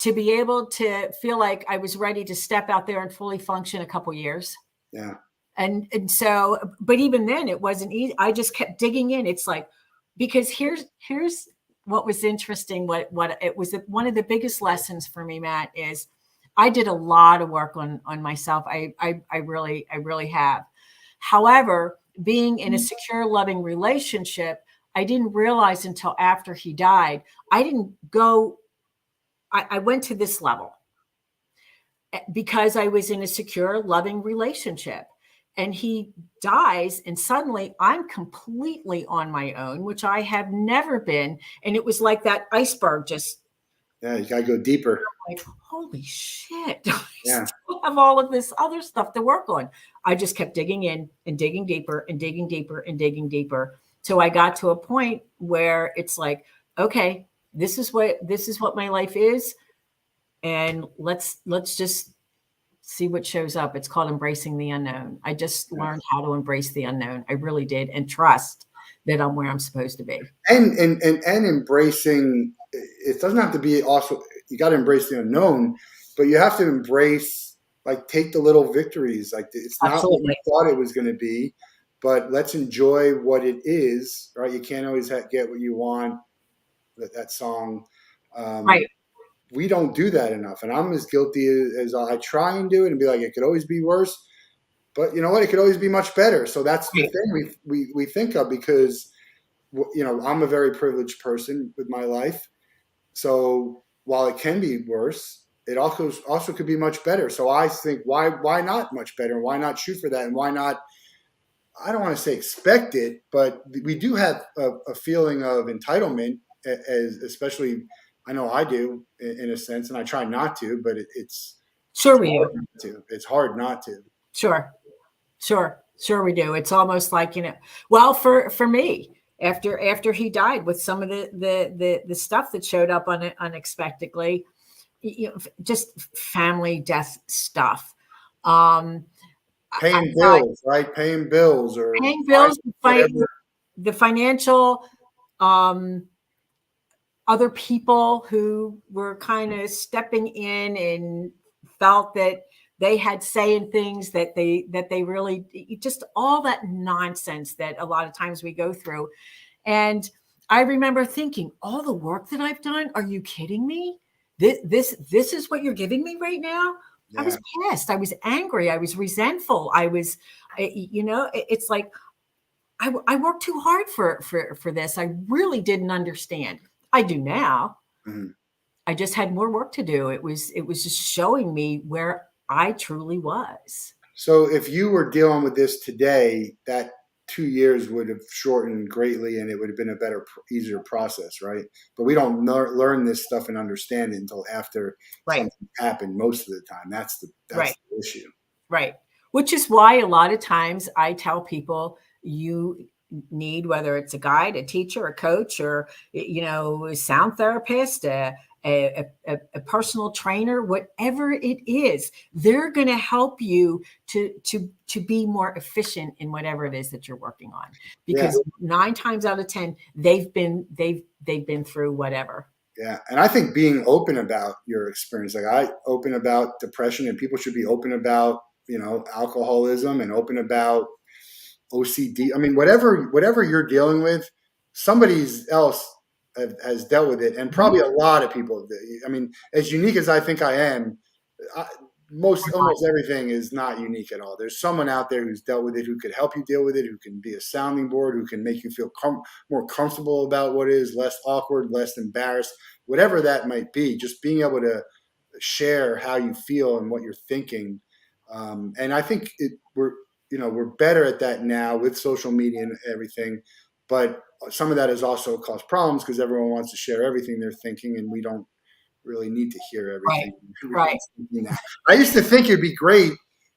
to be able to feel like I was ready to step out there and fully function, a couple years. Yeah. And so, but even then it wasn't easy. I just kept digging in. It's like, because here's what was interesting. What it was, one of the biggest lessons for me, Matt, is I did a lot of work on myself. I really have. However, being in a secure, loving relationship, I didn't realize until after he died, I went to this level because I was in a secure, loving relationship. And he dies, and suddenly I'm completely on my own, which I have never been. And it was like that iceberg just. Yeah, you gotta go deeper. Like, holy shit. I Yeah. still have all of this other stuff to work on. I just kept digging in and digging deeper and digging deeper and digging deeper. So I got to a point where it's like, okay, this is what my life is. And let's just see what shows up. It's called embracing the unknown. I just learned how to embrace the unknown. I really did, and trust that I'm where I'm supposed to be. And embracing, it doesn't have to be also, you got to embrace the unknown, but you have to embrace, like, take the little victories. Like, it's not what you thought it was going to be, but let's enjoy what it is, right? You can't always get what you want. That song. Right. We don't do that enough. And I'm as guilty as I try and do it and be like, it could always be worse, but you know what? It could always be much better. So that's the thing we think of, because, you know, I'm a very privileged person with my life. So while it can be worse, it also could be much better. So I think, why not much better? Why not shoot for that? And why not, I don't want to say expect it, but we do have a feeling of entitlement, especially, I know I do in a sense, and I try not to, but it's hard not to. Sure we do. It's almost like, you know, well, for me, after he died, with some of the stuff that showed up unexpectedly, you know, just family death stuff. Paying bills, right? Paying bills, the financial, other people who were kind of stepping in and felt that they had say in things that they really, just all that nonsense that a lot of times we go through. And I remember thinking, all the work that I've done, are you kidding me? This is what you're giving me right now? Yeah. I was pissed. I was angry. I was resentful. I was, you know, it's like, I worked too hard for this. I really didn't understand. I do now. Mm-hmm. I just had more work to do. It was just showing me where I truly was. So if you were dealing with this today, that 2 years would have shortened greatly, and it would have been a better, easier process, right? But we don't learn this stuff and understand it until after something happened most of the time. That's the issue. Right. Which is why a lot of times I tell people, you need, whether it's a guide, a teacher, a coach, or, you know, a sound therapist, a personal trainer, whatever it is, they're going to help you to be more efficient in whatever it is that you're working on, because 9 times out of 10, they've been through whatever. Yeah. And I think being open about your experience, like I open about depression, and people should be open about, you know, alcoholism, and open about OCD. I mean, whatever you're dealing with, somebody else has dealt with it, and probably a lot of people. I mean, as unique as I think I am, almost everything is not unique at all. There's someone out there who's dealt with it, who could help you deal with it, who can be a sounding board, who can make you feel more comfortable about what is, less awkward, less embarrassed, whatever that might be. Just being able to share how you feel and what you're thinking. And I think we're better at that now with social media and everything, but some of that has also caused problems because everyone wants to share everything they're thinking, and we don't really need to hear everything. Right. I used to think it'd be great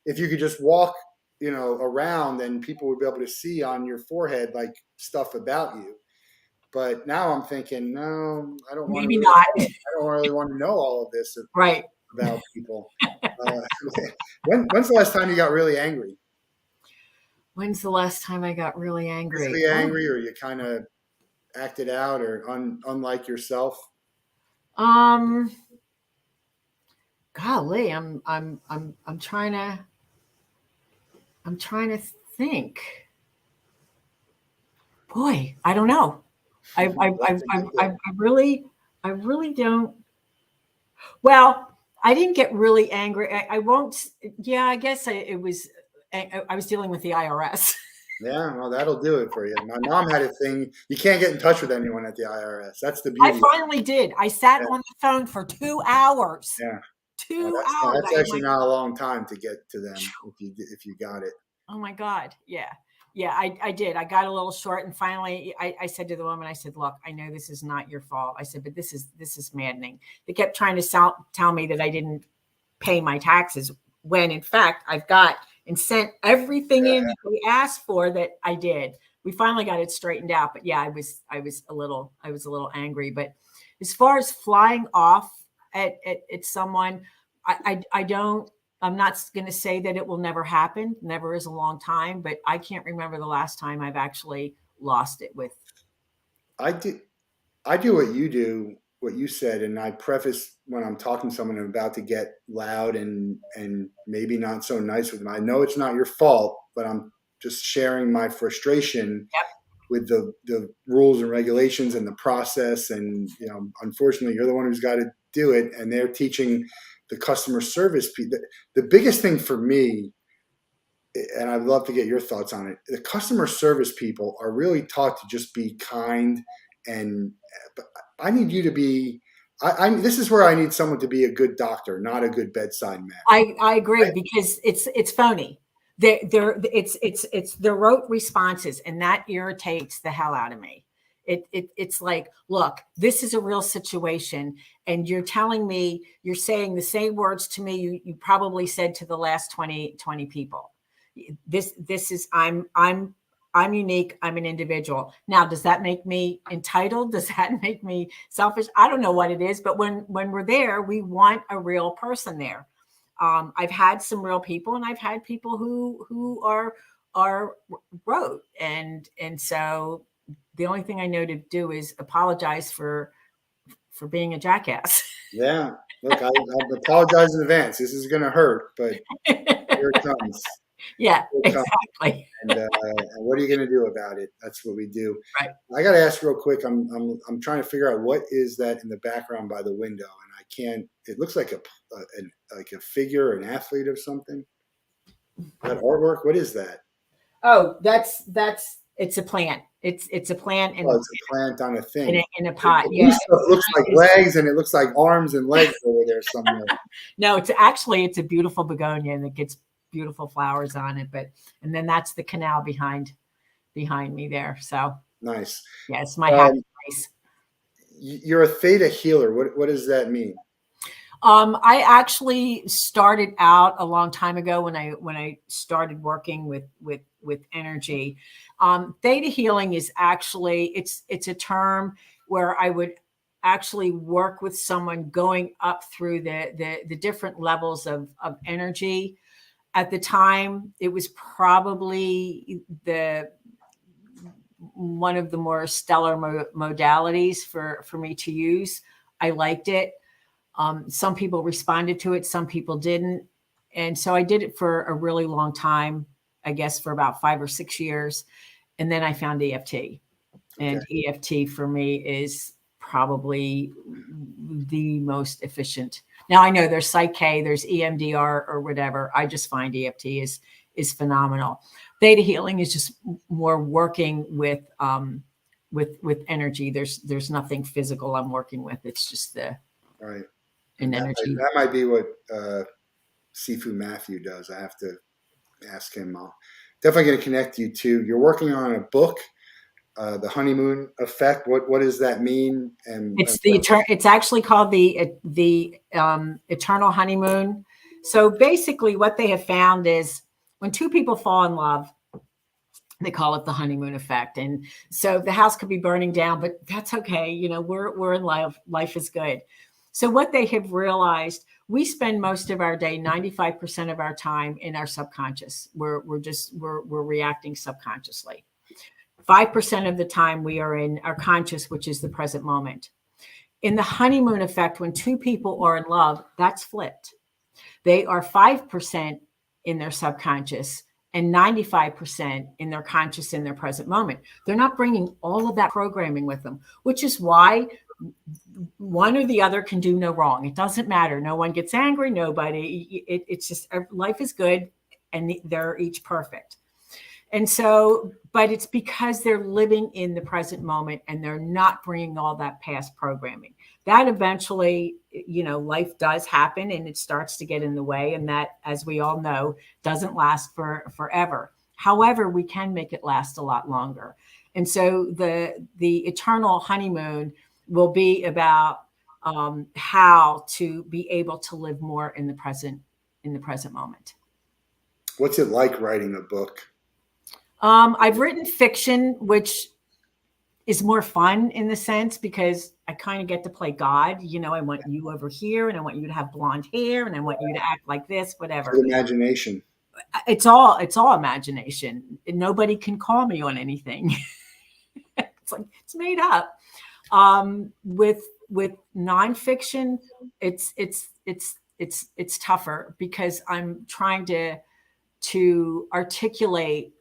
if you could just walk, you know, around and people would be able to see on your forehead, like, stuff about you. But now I'm thinking, no, I don't want to. I don't really want to know all of this about people. When's the last time you got really angry? When's the last time I got really angry? Physically angry, or you kind of acted out, or unlike yourself? Um, golly, I'm trying to think. Boy, I don't know. That's a good thing. I really don't. Well, I didn't get really angry. I won't. Yeah, I guess I was dealing with the IRS. Yeah, well, that'll do it for you. My mom had a thing. You can't get in touch with anyone at the IRS. That's the I beauty. finally did. I sat Yeah, on the phone for 2 hours. yeah. Well, 2 hours. that's I am actually like, not a long time to get to them if you got it. oh my God. Yeah. Yeah, I did. I got a little short, and finally I said to the woman, I said, look, I know this is not your fault. I said, but this is maddening. They kept trying to tell me that I didn't pay my taxes, when in fact I've got and sent everything in that we asked for that I did. We finally got it straightened out. But yeah, I was a little angry. But as far as flying off at someone, I don't. I'm not going to say that it will never happen. Never is a long time, but I can't remember the last time I've actually lost it with. I do. I do what you do, what you said, and I preface when I'm talking to someone I'm about to get loud and maybe not so nice with them. I know it's not your fault, but I'm just sharing my frustration Yep. with the rules and regulations and the process. And unfortunately, you're the one who's got to do it, and they're teaching the customer service people. The biggest thing for me, and I'd love to get your thoughts on it. The customer service people are really taught to just be kind, and I need you to be. This is where I need someone to be a good doctor, not a good bedside manner. I agree, because it's phony. It's the rote responses, and that irritates the hell out of me. It's like, look, this is a real situation, and you're telling me, you're saying the same words to me you probably said to the last 20 people. This is I'm unique. I'm an individual. Now, does that make me entitled? Does that make me selfish? I don't know what it is, but when we're there, we want a real person there. I've had some real people, and I've had people who are rote, and so the only thing I know to do is apologize for being a jackass. Yeah, look, I apologize in advance. This is going to hurt, but here it comes. Yeah, exactly. And what are you going to do about it? That's what we do. Right. I got to ask real quick. I'm trying to figure out what is that in the background by the window, and I can't. It looks like a figure, an athlete of something. That artwork. What is that? Oh, that's it's a plant. It's a plant, and it's a plant on a thing in a pot. Yeah, stuff looks like legs, and it looks like arms and legs over there somewhere. No, it's a beautiful begonia, and it gets beautiful flowers on it. And then that's the canal behind me there. So nice. Yeah, it's my happy place. You're a Theta Healer. What does that mean? I actually started out a long time ago when I started working with energy. Theta healing is actually it's a term where I would actually work with someone going up through the different levels of energy. At the time, it was probably one of the more stellar modalities for me to use. I liked it. Some people responded to it, some people didn't. And so I did it for a really long time, I guess for about 5 or 6 years. And then I found EFT. Okay. And EFT for me is probably the most efficient. Now I know there's Psych-K, there's EMDR or whatever. I just find EFT is phenomenal. Theta healing is just more working with energy. There's nothing physical I'm working with. It's just the right. And energy. That might be what Sifu Matthew does. I have to ask him. I'll definitely going to connect you to. You're working on a book, The Honeymoon Effect. What does that mean? And it's actually called the Eternal Honeymoon. So basically, what they have found is when two people fall in love, they call it the honeymoon effect. And so the house could be burning down, but that's okay. We're in life. Life is good. So what they have realized, We spend most of our day, 95% of our time in our subconscious. We're reacting subconsciously. 5% of the time we are in our conscious, which is the present moment. In the honeymoon effect, when two people are in love, that's flipped. They are 5% in their subconscious and 95% in their conscious in their present moment. They're not bringing all of that programming with them, which is why one or the other can do no wrong. It doesn't matter. No one gets angry. Nobody. It's just life is good, and they're each perfect. And so, but it's because they're living in the present moment and they're not bringing all that past programming. That eventually, life does happen and it starts to get in the way. And that, as we all know, doesn't last forever. However, we can make it last a lot longer. And so the eternal honeymoon will be about how to be able to live more in the present moment. What's it like writing a book? I've written fiction, which is more fun in the sense because I kind of get to play God. I want you over here and I want you to have blonde hair and I want you to act like this, whatever. It's imagination. It's all imagination. Nobody can call me on anything. It's made up. With nonfiction, it's tougher because I'm trying to articulate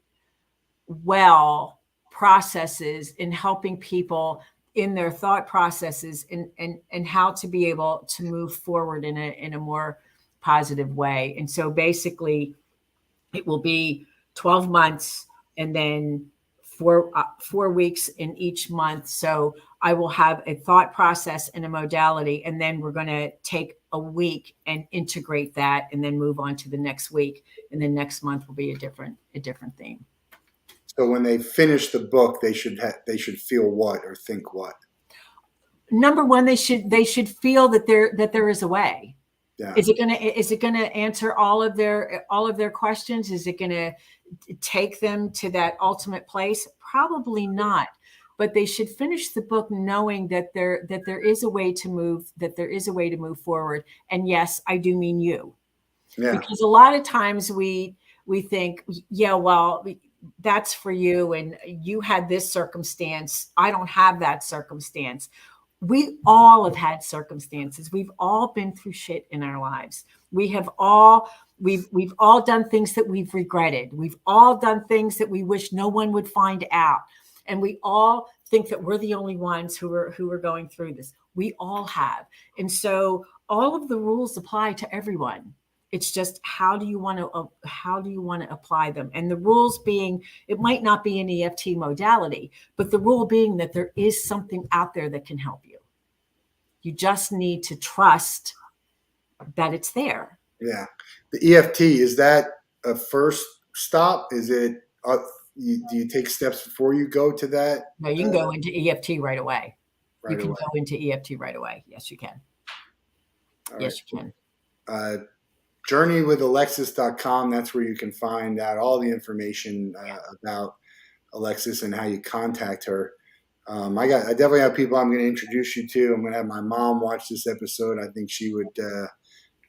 processes in helping people in their thought processes and how to be able to move forward in a more positive way. And so basically it will be 12 months and then 4 weeks in each month. So I will have a thought process and a modality, and then we're going to take a week and integrate that and then move on to the next week. And then next month will be a different theme. So when they finish the book, they should feel what or think what? Number one, they should feel that there is a way. Yeah. Is it gonna answer all of their questions? Is it gonna take them to that ultimate place? Probably not. But they should finish the book knowing that there is a way to move forward. And yes, I do mean you. Yeah. Because a lot of times we think, yeah, well, that's for you and you had this circumstance. I don't have that circumstance. We all have had circumstances. We've all been through shit in our lives. We've all done things that we've regretted. We've all done things that we wish no one would find out. And we all think that we're the only ones who are going through this. We all have. And so all of the rules apply to everyone. It's just how do you want to apply them? And the rules being, it might not be an EFT modality, but the rule being that there is something out there that can help you. You just need to trust that it's there. Yeah. The EFT, is that a first stop? Is it, do you take steps before you go to that? No, you can go into EFT right away. You can go into EFT right away. Yes, you can. Yes, you can. JourneyWithAlexis.com. That's where you can find out all the information about Alexis and how you contact her. I definitely have people I'm going to introduce you to. I'm going to have my mom watch this episode. I think she would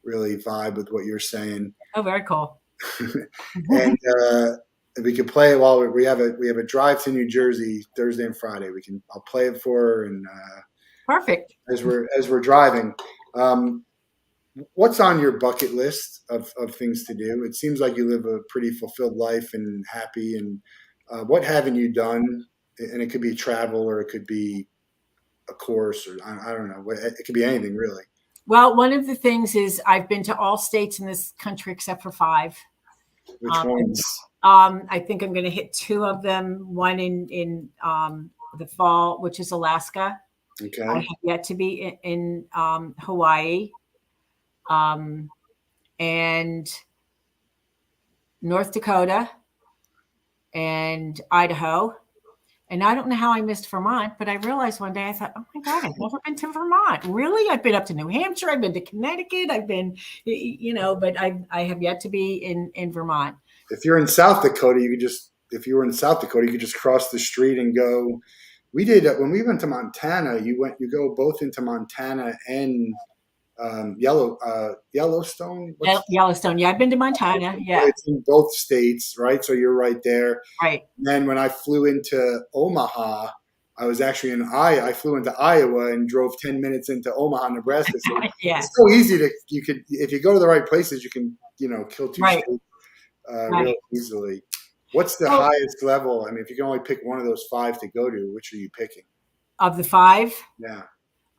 really vibe with what you're saying. Oh, very cool. And we could play it while we have a drive to New Jersey Thursday and Friday. I'll play it for her and perfect as we're driving. What's on your bucket list of things to do? It seems like you live a pretty fulfilled life and happy. And what haven't you done? And it could be travel, or it could be a course, or I don't know. It could be anything, really. Well, one of the things is I've been to all states in this country except for 5. Which ones? I think I'm going to hit 2 of them. One in the fall, which is Alaska. Okay. I have yet to be in Hawaii. And North Dakota and Idaho. And I don't know how I missed Vermont, but I realized one day, I thought, oh my God, I've never been to Vermont. Really? I've been up to New Hampshire. I've been to Connecticut. I've been, but I have yet to be in Vermont. If you're in South Dakota, if you were in South Dakota, you could just cross the street and go. We did when we went to Montana. You go both into Montana and Yellowstone. Yellowstone. Yeah, I've been to Montana. Yeah, It's in both states, right? So you're right there. right. And then when I flew into Omaha, I was actually in Iowa. I flew into Iowa and drove 10 minutes into Omaha, Nebraska. So Yeah, it's so easy you could, if you go to the right places, you can, kill two right, states real right. easily. What's the Well, highest level? I mean, if you can only pick one of those five to go to, which are you picking? of the five, Yeah,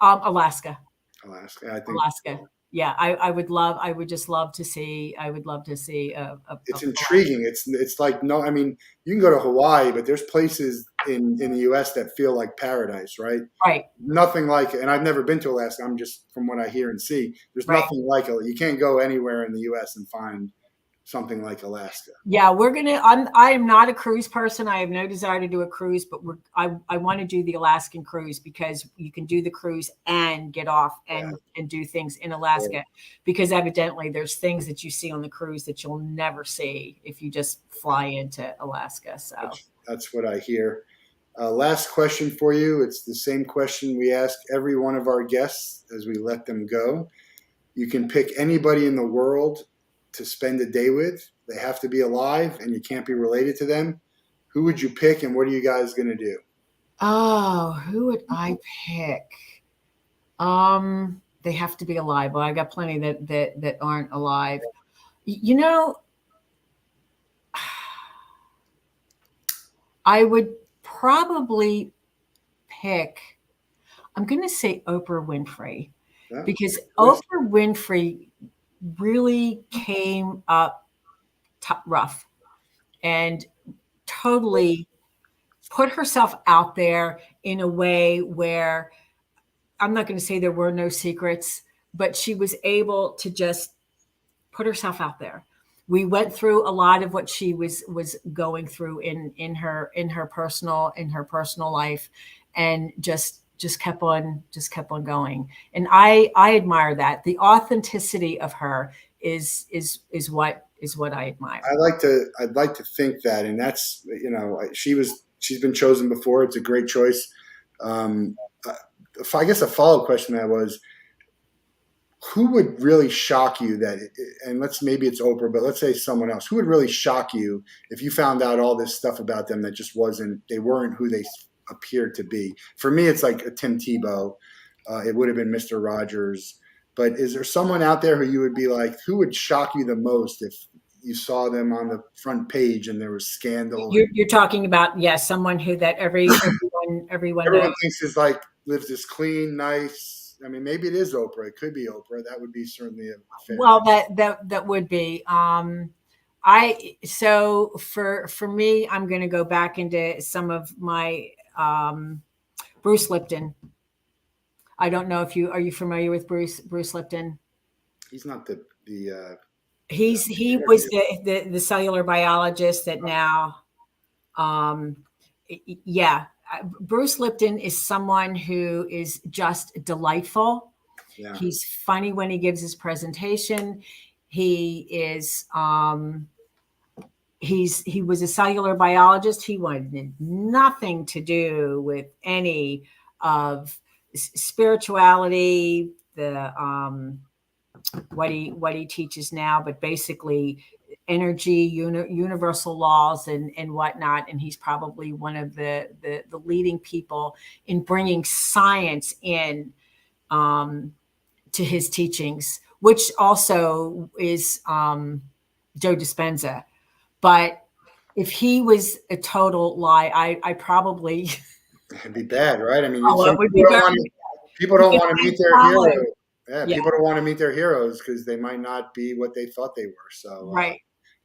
Alaska. Alaska. I think Alaska. Yeah, I would love. I would just love to see. I would love to see it's Alaska. intriguing. It's like no, I mean, you can go to Hawaii, but there's places in the U.S. that feel like paradise, right? Right, Nothing like it. And I've never been to Alaska. I'm just from what I hear and see. There's right. nothing like it. You can't go anywhere in the U.S. and find something like Alaska. Yeah, we're gonna. I am not a cruise person. I have no desire to do a cruise, but I want to do the Alaskan cruise because you can do the cruise and get off Yeah, and do things in so Alaska. Because evidently, there's things that you see on the cruise that you'll never see if you just fly into Alaska. So that's what I hear. Last question for you. It's the same question we ask every one of our guests as we let them go. You can pick anybody in the world to spend a day with. They have to be alive and you can't be related to them. Who would you pick and what are you guys going to do? oh, who would I pick? They have to be alive. Well, I got plenty that aren't alive. You know, I would probably pick. I'm going to say Oprah Winfrey Yeah, because choice. Oprah Winfrey really came up rough and totally put herself out there in a way where I'm not going to say there were no secrets, but she was able to just put herself out there. We went through a lot of what she was going through in her personal life, and just kept on going. And I admire that. The authenticity of her is what I admire. I'd like to think that, and that's, she's been chosen before. It's a great choice. Um, I guess a follow-up question that was, who would really shock you and maybe it's Oprah, but let's say someone else, who would really shock you if you found out all this stuff about them that just they weren't who they appeared to be? For me, it's like a Tim Tebow. It would have been Mr. Rogers. But is there someone out there who you would be like, who would shock you the most if you saw them on the front page and there was scandal? You're talking about, yes, someone who that everyone knows. Everyone thinks is like lives this clean, nice. I mean, maybe it is Oprah. It could be Oprah. That would be certainly a fair. Well, that would be. I so for me, I'm going to go back into some of my Bruce Lipton. I don't know if you familiar with Bruce Lipton. He's not the He was the cellular biologist that now, um, yeah. Bruce Lipton is someone who is just delightful. yeah. He's funny when he gives his presentation. He is he was a cellular biologist. He wanted nothing to do with any of spirituality, the what he teaches now, but basically energy, universal laws, and whatnot. And he's probably one of the leading people in bringing science in to his teachings, which also is Joe Dispenza. But if he was a total lie, I probably It'd be bad, right? I mean, oh, some it would be very people don't want to meet their followed. heroes. Yeah, Yeah, people don't want to meet their heroes because they might not be what they thought they were. So, right,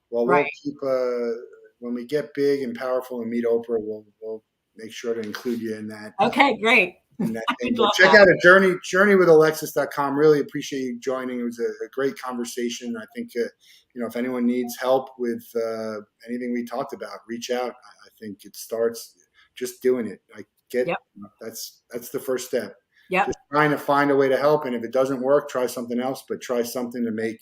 well, right. we'll keep when we get big and powerful and meet Oprah, we'll make sure to include you in that. Okay, great. In that thing. I'd But love check that. out a journey with Alexis.com. Really appreciate you joining. It was a great conversation. I think if anyone needs help with anything we talked about, reach out. I think it starts just doing it. Yep, That's the first step. yep, Just trying to find a way to help, and if it doesn't work, try something else. But try something to make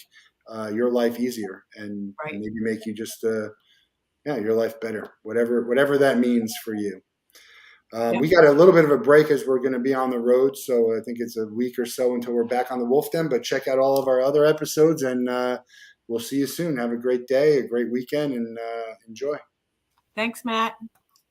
your life easier and right. maybe make you just your life better. Whatever that means for you. We got a little bit of a break as we're going to be on the road, so I think it's a week or so until we're back on the Wolff Den. But check out all of our other episodes, and we'll see you soon. Have a great day, a great weekend, and enjoy. Thanks, Matt.